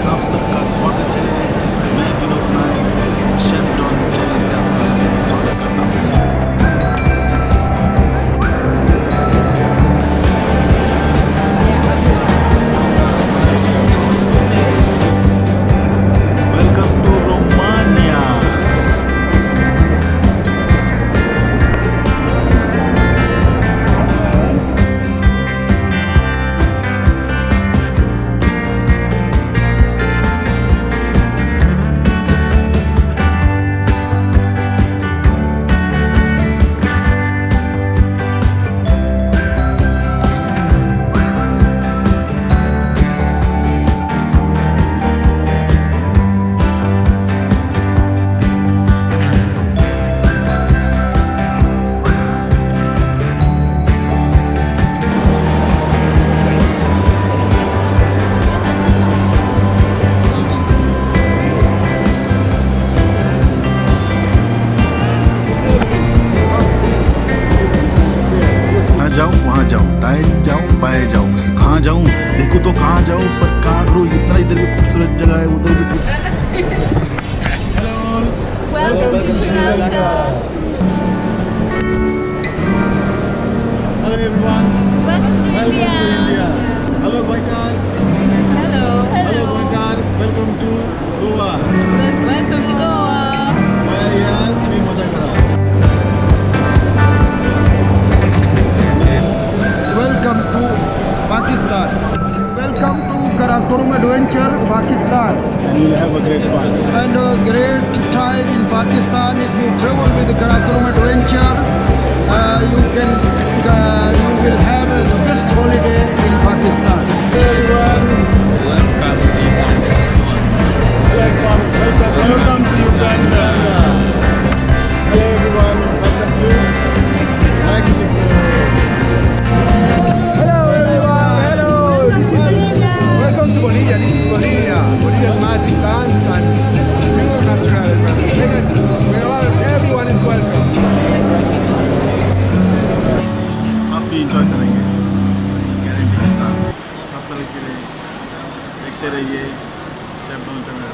आप सबका स्वागत है। मैं Vinod Nayak chef don channel पे आपका स्वागत करता हूँ। Welcome to Romania. जाऊं वहाँ जाऊं, दाएं जाऊं बाएं जाऊं, कहाँ जाऊं देखो तो कहाँ जाऊं, पर कहाँ करूं, इतना इधर भी खूबसूरत जगह है, उधर भी Welcome to Sri Lanka. Hello everyone. Welcome to India. Hello Goikar. Hello. Hello Goikar. Welcome to Goa. Welcome to Goa. मैं यार अभी मजा कर रहा हूँ। Welcome to Pakistan. Welcome to Karakoram Adventure, Pakistan. And you'll have a great fun. And a great time in Pakistan. If you travel with Karakoram Adventure, you will have the best holiday in Pakistan. Hello everyone. Welcome to Uganda. Hello everyone. Welcome to Mexico. Hello everyone. Hello. Welcome to Bolivia. This is Bolivia. Bolivia's magic dance and pure natural environment. Everyone is welcome. आप भी enjoy करेंगे guarantee के साथ। तब तक के लिए देखते रहिए शेफ डॉन चैनल।